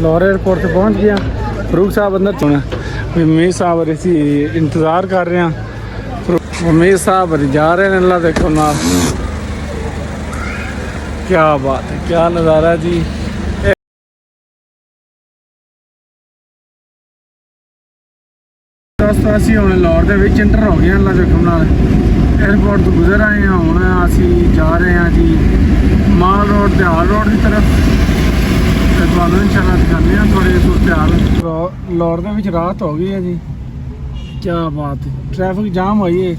Lahore airport ਤੇ ਪਹੁੰਚ ਗਏ ਹਾਂ। ਫਰੂਕ ਸਾਹਿਬ ਅੰਦਰ ਚੁਣਾ ਮੀਰ ਸਾਹਿਬ ਅਸੀਂ ਇੰਤਜ਼ਾਰ ਕਰ ਰਹੇ ਹਾਂ। ਮੀਰ ਸਾਹਿਬ ਜਾ ਰਹੇ ਨੇ। ਅੱਲਾ देखो नाल क्या बात है, क्या नज़ारा जी। दोस्तों ਅਸੀਂ ਹੁਣ ਲਾਹੌਰ ਦੇ ਵਿੱਚ ਐਂਟਰ ਹੋ ਗਏ ਹਾਂ। ਅੱਲਾ ਦੇਖੋ ਨਾਲ एयरपोर्ट ਤੋਂ ਗੁਜ਼ਰ ਆਏ ਹਾਂ। ਹੁਣ ਅਸੀਂ ਜਾ ਰਹੇ ਹਾਂ ਜੀ ਮਾਲ ਰੋਡ ਤੇ ਹਾਲ ਰੋਡ ਦੀ ਤਰਫ। ਤੇ ਤੁਹਾਨੂੰ ਇਨਸ਼ਾਅੱਲਾ ਦਿਖਾਉਂਦੇ ਹਾਂ ਥੋੜੇ ਸੁਰਤਿਆਲ। ਲਾਹੌਰ ਦੇ ਵਿੱਚ ਰਾਤ ਹੋ ਗਈ ਹੈ ਜੀ। ਕੀ ਬਾਤ ਹੈ, ਟ੍ਰੈਫਿਕ ਜਾਮ ਹੋਈ ਹੈ।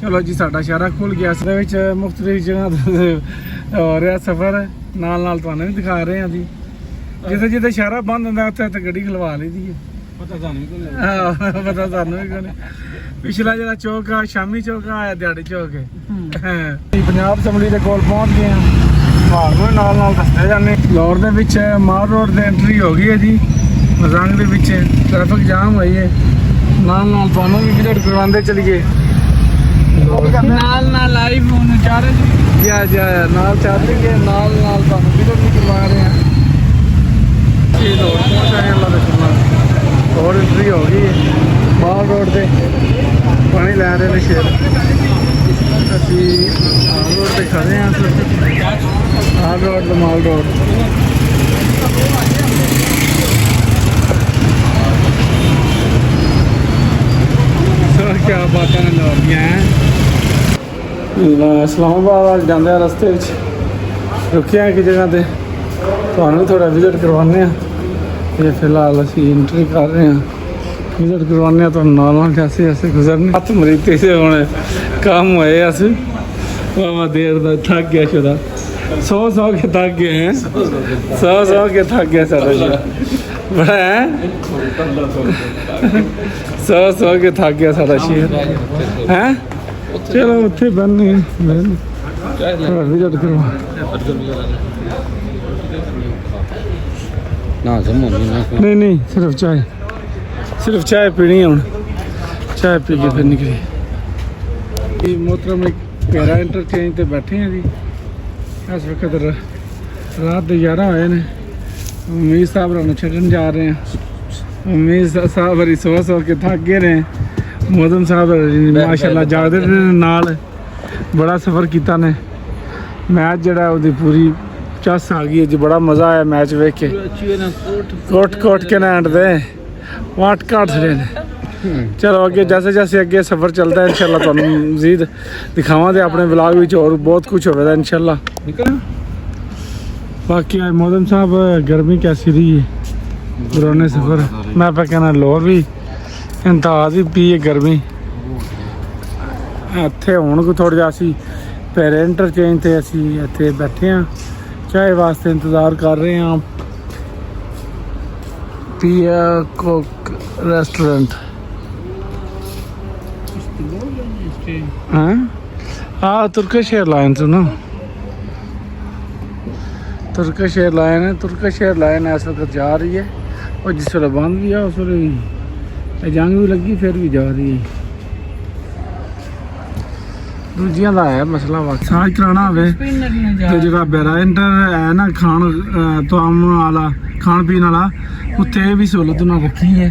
ਚਲੋ ਜੀ ਸਾਡਾ ਸ਼ਹਿਰਾ ਖੁੱਲ ਗਿਆ। ਇਸ ਦੇ ਵਿੱਚ ਮੁਖਤਲਿਫ ਜਗ੍ਹਾ ਹੋ ਰਿਹਾ ਸਫ਼ਰ। ਨਾਲ ਤੁਹਾਨੂੰ ਵੀ ਦਿਖਾ ਰਹੇ ਹਾਂ ਜੀ। ਜਿੱਥੇ ਸ਼ਹਿਰਾ ਬੰਦ ਹੁੰਦਾ ਉੱਥੇ ਗੱਡੀ ਖਲਵਾ ਲਈ ਦੀ ਹੈ। ਪਤਾ ਤੁਹਾਨੂੰ ਵੀ ਕੋਈ ਨਹੀਂ। ਪਿਛਲਾ ਜਿਹੜਾ ਚੌਕ ਆ ਸ਼ਾਮੀ ਚੌਕ ਆ ਦਿਹਾੜੀ ਚੌਕ ਹੈ। ਪੰਜਾਬ ਅਸੈਂਬਲੀ ਦੇ ਕੋਲ ਪਹੁੰਚ ਗਏ ਹਾਂ। ਤੁਹਾਨੂੰ ਨਾਲ ਦੱਸਦੇ ਜਾਂਦੇ। ਲਾਹੌਰ ਦੇ ਵਿੱਚ ਮਾਲ ਰੋਡ ਤੇ ਐਂਟਰੀ ਹੋ ਗਈ ਹੈ ਜੀ। ਮਜ਼ੰਗ ਦੇ ਵਿੱਚ ਟ੍ਰੈਫਿਕ ਜਾਮ ਹੋਈ ਹੈ। ਨਾਲ ਤੁਹਾਨੂੰ ਵੀ ਵਿਜ਼ਿਟ ਕਰਵਾਉਂਦੇ ਚਲੀਏ। ਨਾਲ ਲਾਈਵ ਹੁਣ ਚਾਹ ਰਹੇ ਜੀ ਨਾਲ ਚੱਲ ਰਹੀਏ। ਨਾਲ ਤੁਹਾਨੂੰ ਵਿਜ਼ਿਟ ਵੀ ਕਰਵਾ ਰਹੇ ਹਾਂ। ਇਹ ਲਾਹੌਰ ਪਹੁੰਚ ਆਏ। ਅੱਲਾ ਦਾ ਹੋਰ ਐਂਟਰੀ ਹੋ ਗਈ ਹੈ ਮਾਲ ਰੋਡ ਤੇ। ਪਾਣੀ ਲੈ ਰਹੇ ਨੇ ਸ਼ੇਰ। ਅਸੀਂ ਹਾਲ ਰੋਡ ਤੇ ਖੜੇ ਹਾਂ। ਹਾਲ ਰੋਡ ਤੇ ਮਾਲ ਰੋਡ। ਸਰ ਕੀ ਬਾਤਾਂ ਨੇ ਲਾਹੌਰ ਦੀਆਂ ਹੈ। ਇਸਲਾਮਾਬਾਦ ਵੱਲ ਜਾਂਦੇ ਰਸਤੇ ਵਿੱਚ ਰੁਕਿਆ ਇੱਕ ਜਗ੍ਹਾ ਤੇ। ਤੁਹਾਨੂੰ ਥੋੜਾ ਵਿਜ਼ਿਟ ਕਰਵਾਉਂਦੇ ਹਾਂ। ਇਹ ਫਿਲਹਾਲ ਅਸੀਂ ਐਂਟਰੀ ਕਰ ਰਹੇ ਹਾਂ। ਵਿਜ਼ਿਟ ਕਰਵਾਉਂਦੇ ਹਾਂ ਤੁਹਾਨੂੰ ਨਾਲ ਜੈਸੇ ਗੁਜ਼ਰਨੇ। ਹੱਥ ਮਰੀਤੇ ਸੇ ਹੁਣ ਕੰਮ ਹੋਏ ਅਸੀਂ ਬਾਬਾ ਦੇਰ ਦਾ ਥੱਕ ਗਿਆ ਸ਼ੁਦਾ। ਸੌ ਕੇ ਥੱਕ ਗਏ ਹੈ। ਸੌ ਕੇ ਥੱਕ ਗਿਆ ਸਾਡਾ ਜੀ ਬੜਾ ਹੈ। ਸੌ ਕੇ ਥੱਕ ਗਿਆ ਸਾਡਾ ਸ਼ੇਰ ਹੈ। ਚਲੋ ਉੱਥੇ ਬੰਨੇ ਵਿਜ਼ਿਟ ਕਰਵਾ नहीं सिर्फ चाय पीनी है। हूँ चाय पी के फिर निकली। मोहतरम एक प्यारा इंटरचेंज ते बैठे हैं जी। इस वक्त रात के 11 होए ने। मीर साहब होर छड्डन जा रहे हैं। मीर साहब हरी सौ के थक गए ने। मोहतरम साहब माशाल्लाह जागदे नाल बड़ा सफ़र किया ने। मैच जड़ा उहदी पूरी चस आ गई है जी। बड़ा मज़ा आया मैच वेख के। कोट के ना एंड दे वाट काट रहे हैं। चलो अगे जैसे अगे सफ़र चलता है इंशाल्लाह तुहानू मज़ीद दिखावांगे अपने ब्लॉग में। और बहुत कुछ होगा इंशाल्लाह। बाकी मोहतरम साहब गर्मी कैसी रही है पुराने सफ़र। मैं पे कहना लाहौर भी इंतहाज ही पी है गर्मी। इत्थे हुण को थोड़ा जिहा असीं पैर इंटरचेंज ते असीं इत्थे बैठे हाँ। चाय वास्ते इंतज़ार कर रहे हैं। पिया कोक रेस्टोरेंट हाँ तुर्किश एयरलाइंस ना। तुर्किश एयरलाइन इस वक्त जा रही है। और जिस वेले बंद भी है उस वेले जंग भी लगी फिर भी जा रही है। दूजियां का है मसला वक्त साज कराना हो जो बैराइंटर है ना खान तो आम वाला खान पीन वाला उत्थे भी सहूलत उन्हें रखी है।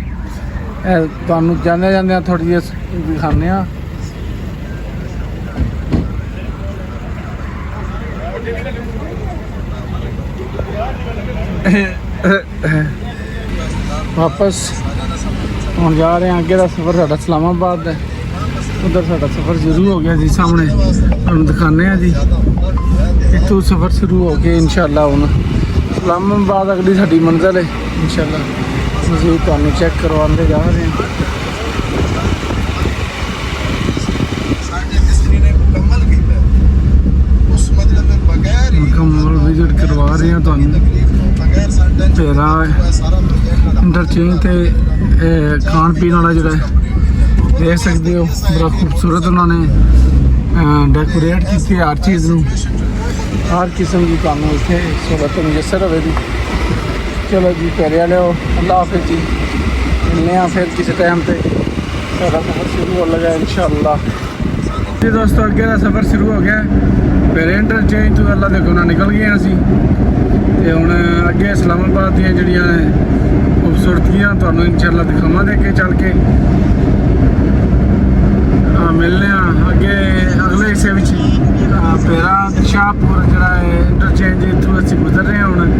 तुहानू जाने थोड़ी जी दिखाने। वापस हम जा रहे हैं। अगे का सफ़र साडा इस्लामाबाद है। उधर साडा सफ़र शुरू हो गया जी। सामने तुहानू दिखाने जी। इत्थों सफ़र शुरू हो गया इंशाअल्लाह। हुण इस्लामाबाद अगली साडी मंजिल है इंशाअल्लाह। मज़ीद तुहानू चेक करवाते जा रहे हैं। मुकम्मल विजिट करवा रहे हैं तुहानू। तेरा इंटरचेंज ते खान पीन वाला जोड़ा देख सकते हो। बड़ा खूबसूरत उन्होंने डेकोरेट की हर चीज़ नू। हर किस्म की काम इतने सहूलत मुयसर होगी। चलो जी प्यारे वाले अल्लाह हाफिज़ जी। मिलने फिर किसी टाइम पे सारा सफ़र शुरू हो लगा इंशाअल्लाह जी। दोस्तों अगे का सफ़र शुरू हो गया। फिर इंटरचेंज तो अल्लाह देखो ना निकल गए असी। ਤੇ ਹੁਣ ਅੱਗੇ ਇਸਲਾਮਾਬਾਦ ਦੀਆਂ ਜਿਹੜੀਆਂ ਖੂਬਸੂਰਤੀਆਂ ਤੁਹਾਨੂੰ ਇਨਸ਼ਾਅੱਲਾ ਦਿਖਾਵਾਂਗੇ ਅੱਗੇ ਚੱਲ ਕੇ। ਮਿਲਨੇ ਆ ਅੱਗੇ ਅਗਲੇ ਹਿੱਸੇ ਵਿੱਚ। ਪੇਰਾ ਸ਼ਾਹਪੁਰ ਜਿਹੜਾ ਹੈ ਇੰਟਰਚੇਂਜ, ਇੱਥੋਂ ਅਸੀਂ ਗੁਜ਼ਰ ਰਹੇ ਹਾਂ ਹੁਣ।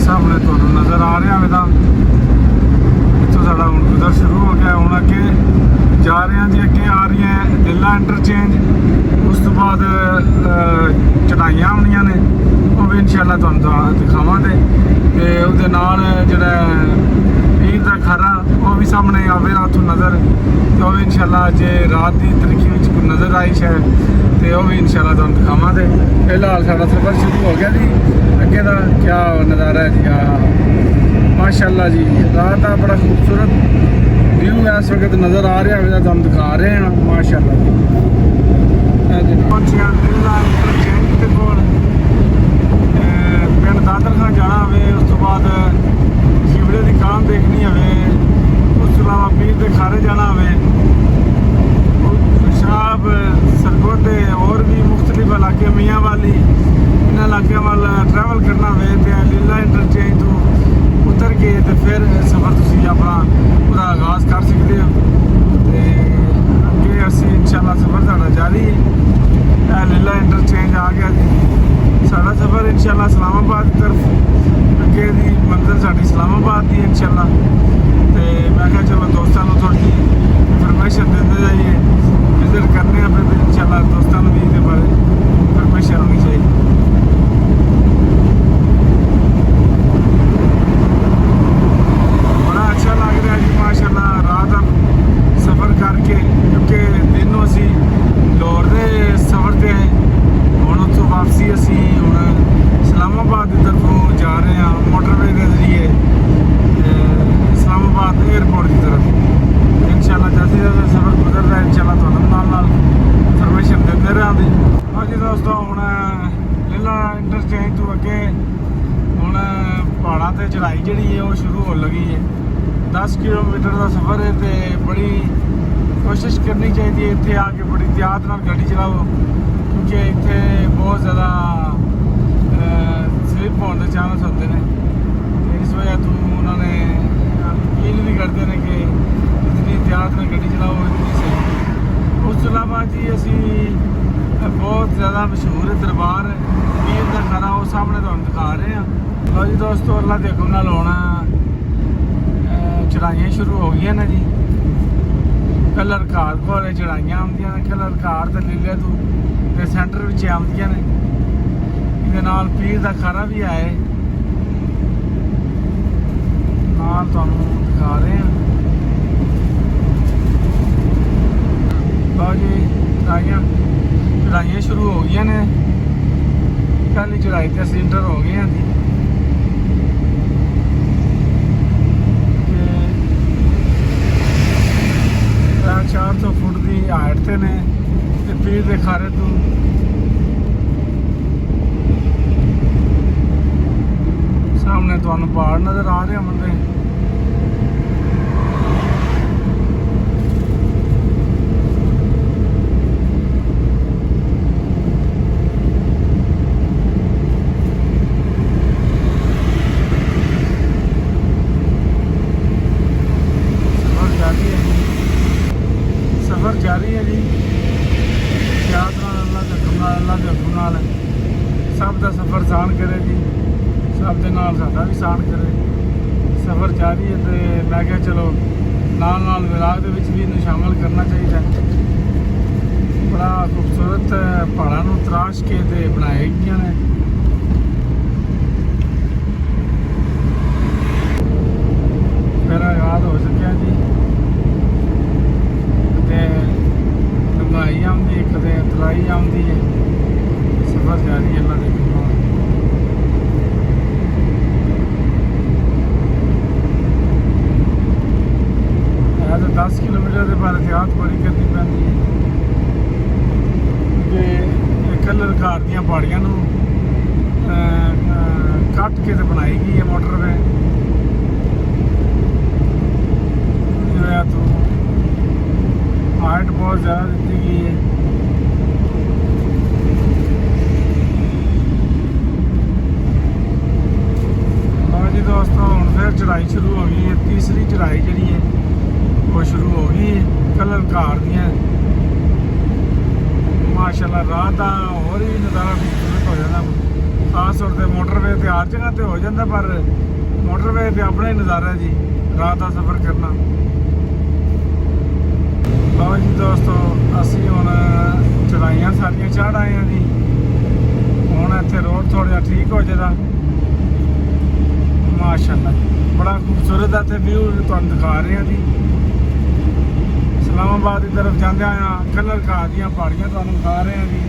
ਸਾਹਮਣੇ ਤੁਹਾਨੂੰ ਨਜ਼ਰ ਆ ਰਿਹਾ ਹੋਵੇਗਾ, ਇੱਥੋਂ ਸਾਡਾ ਹੁਣ ਗੁਜ਼ਰ ਸ਼ੁਰੂ ਹੋ ਗਿਆ। ਹੁਣ ਅੱਗੇ ਜਾ ਰਹੇ ਹਾਂ ਜੀ, ਅੱਗੇ ਆ ਰਹੀਆਂ ਦਿੱਲਾ ਇੰਟਰਚੇਂਜ। ਉਸ ਤੋਂ ਬਾਅਦ ਚੜਾਈਆਂ ਆਉਣੀਆਂ ਨੇ, ਉਹ ਵੀ ਇਨਸ਼ਾਅੱਲਾ ਤੁਹਾਨੂੰ ਦਿਖਾਵਾਂਗੇ। ਤੇ ਉਹਦੇ ਨਾਲ ਜਿਹੜਾ ਪੀਰ ਦਾ ਖਾਰਾ ਉਹ ਵੀ ਸਾਹਮਣੇ ਆਵੇਗਾ ਉੱਥੋਂ ਨਜ਼ਰ, ਤੇ ਉਹ ਵੀ ਇਨਸ਼ਾਅੱਲਾ ਜੇ ਰਾਤ ਦੀ ਤਰੀਕੀ ਵਿੱਚ ਕੋਈ ਨਜ਼ਰ ਆਈ ਸ਼ਾਇਦ, ਤੇ ਉਹ ਵੀ ਇਨਸ਼ਾਅੱਲਾ ਤੁਹਾਨੂੰ ਦਿਖਾਵਾਂਗੇ। ਫਿਲਹਾਲ ਸਾਡਾ ਸਫ਼ਰ ਸ਼ੁਰੂ ਹੋ ਗਿਆ ਜੀ। ਅੱਗੇ ਦਾ ਕਿਆ ਨਜ਼ਾਰਾ ਹੈ ਜੀ, ਮਾਸ਼ਾਅੱਲਾ ਜੀ। ਰਾਤ ਦਾ ਬੜਾ ਖੂਬਸੂਰਤ ਵਿਊ ਇਸ ਵਕਤ ਨਜ਼ਰ ਆ ਰਿਹਾ ਹੋਵੇਗਾ, ਤੁਹਾਨੂੰ ਦਿਖਾ ਰਹੇ ਹਾਂ ਮਾਸ਼ਾਅੱਲਾ ਜੀ। ਪਹੁੰਚਿਆ ਦਿੱਲਾ ਇੰਟਰਚੇਂਜ ਦੇ ਕੋਲ। ਪਿੰਡ ਦਾਦਰ ਖਾਂ ਜਾਣਾ ਹੋਵੇ, ਉਸ ਤੋਂ ਬਾਅਦ ਸ਼ਿਵੜੇ ਦੀ ਕਾਨ ਦੇਖਣੀ ਹੋਵੇ, ਉਸ ਤੋਂ ਇਲਾਵਾ ਪੀਰ ਦੇ ਖਾਰੇ ਜਾਣਾ ਹੋਵੇ, ਸ਼ਾਬ ਸਰਗੋਡੇ ਹੋਰ ਵੀ ਮੁਖਤਲਿਫ ਇਲਾਕੇ, ਮੀਆਂ ਵਾਲੀ, ਇਹਨਾਂ ਇਲਾਕਿਆਂ ਵੱਲ ਟਰੈਵਲ ਕਰਨਾ ਹੋਵੇ ਤੇ ਲੀਲਾ ਇੰਟਰਚੇਂਜ ਤੋਂ ਉਤਰ ਕੇ ਤੇ ਫਿਰ ਸਫ਼ਰ ਤੁਸੀਂ ਆਪਣਾ ਉਹਦਾ ਆਗਾਜ਼ ਕਰ ਸਕਦੇ ਹੋ। ਤੇ ਅੱਗੇ ਅਸੀਂ ਇਨਸ਼ਾਅੱਲਾ ਸਫ਼ਰ ਸਾਡਾ ਜਾਰੀ ਹੈ। ਲੀਲਾ ਇੰਟਰਚੇਂਜ ਆ ਗਿਆ ਜੀ। ਸਾਡਾ ਸਫ਼ਰ ਇਨਸ਼ਾਅੱਲਾ ਇਸਲਾਮਾਬਾਦ ਦੀ ਤਰਫ, ਅੱਗੇ ਦੀ ਮੰਜ਼ਿਲ ਸਾਡੀ ਇਸਲਾਮਾਬਾਦ ਦੀ ਇਨਸ਼ਾਅੱਲਾ। ਤੇ ਮੈਂ ਕਿਹਾ ਚਲੋ ਦੋਸਤਾਂ ਨੂੰ ਥੋੜੀ ਇਨਫੋਰਮੇਸ਼ਨ ਦਿੰਦੇ ਜਾਈਏ, ਵਿਜ਼ਿਟ ਕਰਨੇ ਆ ਫਿਰ ਇਨਸ਼ਾਅੱਲਾ ਦੋਸਤਾਂ ਨੂੰ ਵੀ ਇਹਦੇ ਬਾਰੇ ਇਨਫੋਰਮੇਸ਼ਨ ਹੋਣੀ ਚਾਹੀਦੀ। ਬੜਾ ਅੱਛਾ ਲੱਗ ਰਿਹਾ ਜੀ ਮਾਸ਼ਾਅੱਲਾ ਰਾਤ ਦਾ ਸਫ਼ਰ ਕਰਕੇ, ਕਿਉਂਕਿ ਦਿਨ ਨੂੰ ਅਸੀਂ ਲਾਹੌਰ ਦੇ ਸਫ਼ਰ 'ਤੇ ਆਏ, ਹੁਣ ਉੱਥੋਂ ਵਾਪਸੀ ਅਸੀਂ ਹੁਣ ਇਸਲਾਮਾਬਾਦ ਦੀ ਤਰਫੋਂ ਜਾ ਰਹੇ ਹਾਂ ਮੋਟਰਵੇ ਦੇ ਜ਼ਰੀਏ ਇਸਲਾਮਾਬਾਦ ਏਅਰਪੋਰਟ ਦੀ ਤਰਫ। ਇਨਸ਼ਾਅੱਲਾ ਜੈਸੇ ਜੈਸੇ ਸਫ਼ਰ ਗੁਜ਼ਰਦਾ ਹੈ ਇਨਸ਼ਾਅੱਲਾ ਤੁਹਾਨੂੰ ਨਾਲ ਇਨਫੋਰਮੇਸ਼ਨ ਦਿੰਦੇ ਰਹਾਂਗੇ। ਹਾਂਜੀ ਦੋਸਤੋ, ਹੁਣ ਲੀਲਾ ਇੰਟਰਚੇਂਜ ਤੋਂ ਅੱਗੇ ਹੁਣ ਪਹਾੜਾਂ 'ਤੇ ਚੜ੍ਹਾਈ ਜਿਹੜੀ ਹੈ ਉਹ ਸ਼ੁਰੂ ਹੋਣ ਲੱਗੀ ਹੈ। 10 ਕਿਲੋਮੀਟਰ ਦਾ ਸਫ਼ਰ ਹੈ ਤੇ ਬੜੀ ਕੋਸ਼ਿਸ਼ ਕਰਨੀ ਚਾਹੀਦੀ ਹੈ ਇੱਥੇ ਆ ਕੇ, ਬੜੀ ਇhtiyat ਨਾਲ ਗੱਡੀ ਚਲਾਓ, ਕਿਉਂਕਿ ਇੱਥੇ ਬਹੁਤ ਜ਼ਿਆਦਾ ਸਲਿਪ ਹੋਣ ਦੇ ਚਾਂਸ ਹੁੰਦੇ ਨੇ। ਇਸ ਵਜ੍ਹਾ ਤੋਂ ਉਹਨਾਂ ਨੇ ਅਪੀਲ ਵੀ ਕਰਦੇ ਨੇ ਕਿ ਇਤਨੀ ਇhtiyat ਨਾਲ ਗੱਡੀ ਚਲਾਓ, ਇਤਨੀ ਸਹੀ। ਉਸ ਤੋਂ ਇਲਾਵਾ ਜੀ ਅਸੀਂ ਬਹੁਤ ਜ਼ਿਆਦਾ ਮਸ਼ਹੂਰ ਦਰਬਾਰ ਪੀਰ ਦਾ ਖਾਰਾ ਉਹ ਸਾਹਮਣੇ ਤੁਹਾਨੂੰ ਦਿਖਾ ਰਹੇ ਹਾਂ। ਲਓ ਜੀ ਦੋਸਤੋ, ਅੱਲਾ ਦੇ ਹੁਕਮ ਨਾਲ ਹੁਣ ਚੜਾਈਆਂ ਸ਼ੁਰੂ ਹੋ ਗਈਆਂ ਨੇ ਜੀ। ਕਲਰ ਘਾਰ ਕੋਲ ਚੜਾਈਆਂ ਆਉਂਦੀਆਂ ਨੇ, ਕਲਰ ਘਾਰ ਤੇ ਲੀਲੇ ਤੋਂ ਤੇ ਸੈਂਟਰ ਵਿੱਚ ਆਉਂਦੀਆਂ ਨੇ। ਇਹਦੇ ਨਾਲ ਪੀਰ ਦਾ ਖਾਰਾ ਵੀ ਆਏ ਨਾਲ ਤੁਹਾਨੂੰ ਦਿਖਾ ਰਹੇ ਹਾਂ। ਲਓ ਜੀ ਚੜਾਈਆਂ ਸ਼ੁਰੂ ਹੋ ਗਈਆਂ ਨੇ। ਪਹਿਲੀ ਚੜਾਈ ਤੇ ਅਸੀਂ ਇੰਟਰ ਹੋ ਗਏ ਹਾਂ ਜੀ। 400 ਫੁੱਟ ਦੀ ਹਾਈਟ ਤੇ ਨੇ ਤੇ ਪੀਰ ਦੇ ਖਾਰੇ ਤੋਂ ਸਾਹਮਣੇ ਤੁਹਾਨੂੰ ਪਹਾੜ ਨਜ਼ਰ ਆ ਰਹੇ ਹੋਣਗੇ। सफ़र जारी है जी। याद अल्लाह के हुक्म नाल सब का सफ़र आसान करे जी, सब के नाल साडा भी आसान करे। सफ़र जारी है तो मैं क्या चलो नाल नाल विलाग दे विच भी इनू शामिल करना चाहिए। बड़ा खूबसूरत पहाड़ों नू तराश के ते बनाए गई ने। मेरा याद हो सकिया जी। डुंगाई आती है, कदे तलाई आती है। सफ़र जारी है अल्लाह दे हुक्म नाल। तो 10 किलोमीटर के बाद एहतियात बड़ी करनी पैंदी है, क्योंकि कलर घार दी पहाड़ियां नू कट के तो बनाई गई है मोटरवे। तो हाइट बहुत ज़्यादा दी गई है। ਚੜਾਈ ਸ਼ੁਰੂ ਹੋ ਗਈ ਹੈ। ਤੀਸਰੀ ਚੜਾਈ ਜਿਹੜੀ ਹੈ ਉਹ ਸ਼ੁਰੂ ਹੋ ਗਈ ਹੈ ਕਲਰ ਘਾਰ ਦੀਆਂ। ਮਾਸ਼ਾਅੱਲਾ ਰਾਤ ਦਾ ਹੋਰ ਵੀ ਨਜ਼ਾਰਾ ਖੂਬਸੂਰਤ ਹੋ ਜਾਂਦਾ। ਖਾਸ ਤੌਰ ਤੇ ਮੋਟਰਵੇ ਤੇ ਹਰ ਜਗ੍ਹਾ ਤੇ ਹੋ ਜਾਂਦਾ, ਪਰ ਮੋਟਰਵੇ ਤੇ ਆਪਣਾ ਹੀ ਨਜ਼ਾਰਾ ਜੀ ਰਾਤ ਦਾ ਸਫ਼ਰ ਕਰਨਾ। ਲਓ ਜੀ ਦੋਸਤੋ, ਅਸੀਂ ਹੁਣ ਚੜਾਈਆਂ ਸਾਡੀਆਂ ਚੜ੍ਹ ਆਏ ਹਾਂ ਜੀ। ਹੁਣ ਇੱਥੇ ਰੋਡ ਥੋੜ੍ਹਾ ਜਿਹਾ ਠੀਕ ਹੋ ਜਾਏਗਾ। ਮਾਸ਼ਾਅੱਲਾ ਬੜਾ ਖੂਬਸੂਰਤ ਇੱਥੇ ਵਿਊ ਤੁਹਾਨੂੰ ਦਿਖਾ ਰਹੇ ਹਾਂ ਜੀ। ਇਸਲਾਮਾਬਾਦ ਦੀ ਤਰਫ ਜਾਂਦੇ ਆ ਕਲਰ ਘਾਹ ਦੀਆਂ ਪਹਾੜੀਆਂ ਤੁਹਾਨੂੰ ਦਿਖਾ ਰਹੇ ਹਾਂ ਜੀ।